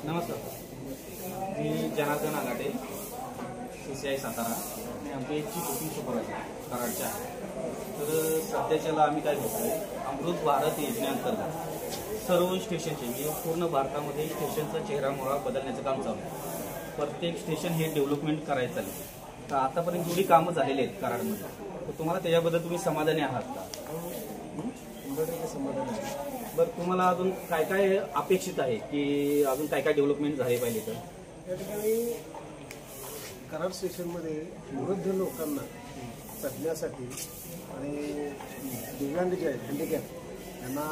नमस्कार, मी जनार्दन आगाटे, CCI सातारा आणि आमची एकची बुकिंग सुपरवायझर कराडच्या. तर सध्याच्याला आम्ही काय करतोय, अमृत भारत योजनेअंतर्गत सर्व स्टेशनचे म्हणजे पूर्ण भारतामध्ये स्टेशनचा चेहरामोहरा बदलण्याचं काम चालू आहे. प्रत्येक स्टेशन हे डेव्हलपमेंट करायचं आहे. तर आतापर्यंत जेवढी कामं झालेली आहेत कराडमध्ये, तर तुम्हाला त्याच्याबद्दल तुम्ही समाधानी आहात का? समाधान आहे. बरं, तुम्हाला अजून काय काय अपेक्षित आहे की अजून काय काय डेव्हलपमेंट झाले पाहिजे? तर या ठिकाणी कराड स्टेशनमध्ये वृद्ध लोकांना चढण्यासाठी आणि दिव्यांग जे आहेत हँडिकॅप यांना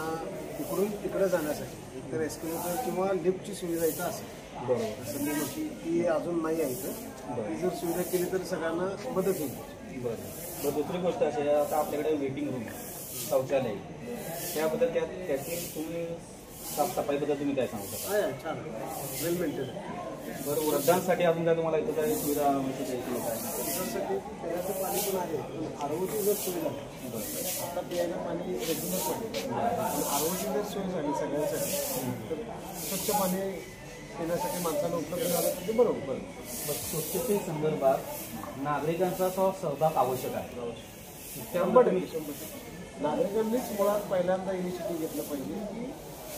इकडून तिकडे जाण्यासाठी एकतर एस्केलेटर किंवा लिफ्टची सुविधा इथं असेल. बरोबर, असं मी म्हटली ती अजून नाही आहे इथं. ती जर सुविधा केली तर सगळ्यांना मदत होईल. बरं. दुसरी गोष्ट अशी आहे, आता आपल्याकडे वेटिंग रूम शौचालय त्याबद्दल त्याची तुम्ही साफसफाईबद्दल तुम्ही काय सांगू शकता? आहे, छान वेल मेंटेन. बरं, वृद्धांसाठी अजून काय तुम्हाला इथं काही सुविधा माहिती द्यायची काय? वृद्धांसाठी पिण्याचं पाणी पण आहे, पण आरोग्याची जर सोय झाली, आता पिण्याचं पाणी रेग्युलर पाणी, आरोग्याची जर सोय झाली सगळ्यांसाठी तर स्वच्छ पाणी पिण्यासाठी माणसाला उपलब्ध झालं तर ते बरोबर. स्वच्छते संदर्भात नागरिकांचा सहभाग आवश्यक आहे. त्यामुळे नागरिकांनीच मुळात पहिल्यांदा इनिशिएटिव्ह घेतलं पाहिजे की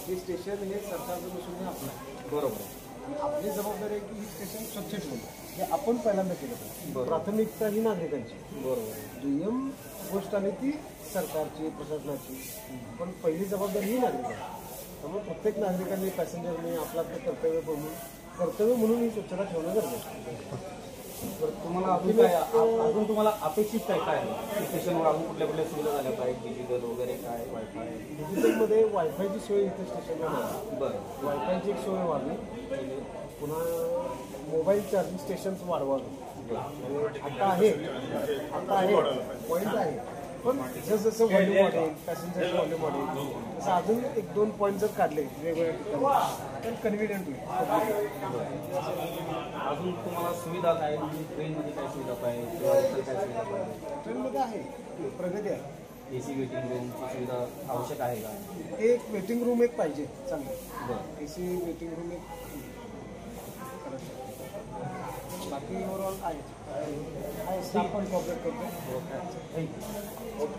हे स्टेशन हे सरकारचं नसून आपलं आहे. बरोबर. आणि आपली जबाबदारी आहे की ही स्टेशन स्वच्छ ठेवणं हे आपण पहिल्यांदा केलं पाहिजे. प्राथमिकता ही नागरिकांची. बरोबर. दुय्यम गोष्ट आहे ती सरकारची, प्रशासनाची, पण पहिली जबाबदारी ही नागरिकांची. त्यामुळे प्रत्येक नागरिकांनी पॅसेंजरने आपलं कर्तव्य म्हणून ही स्वच्छता ठेवणं गरजेचं आहे. तर तुम्हाला अजून तुम्हाला अपेक्षित काय काय आहे स्टेशनवर? अजून कुठल्या सुविधा झाल्या पाहिजे? डिजिटल वगैरे काय? वायफाय? डिजिटलमध्ये वायफायची सोय इथं स्टेशनला नाही. बरं. वायफायची एक सोय व्हावी, पुन्हा मोबाईल चार्जिंग स्टेशन्स वाढवावे. आता आहे पॉईंट आहे, पण जसं व्हॉल्यूम वाढेल, पॅसेंजरचं व्हॉल्यूम वाढेल, तसं अजून 1-2 पॉईंट जर काढले वेगवेगळ्या ठिकाणी तर कन्व्हिनियंट होईल. अजून तुम्हाला सुविधा काय? ट्रेनमध्ये काय सुविधा पाहिजे? काय सुविधा पाहिजे? ट्रेनमध्ये आहे, प्रगती आहे. AC वेटिंग रूमची सुविधा आवश्यक आहे का? एक वेटिंग रूम एक पाहिजे चांगलं. बरं. AC वेटिंग रूम एक करायचं. बाकी ओव्हरऑल आहे स्टाफ पण कॉपरेट करतो. थँक्यू. ओके.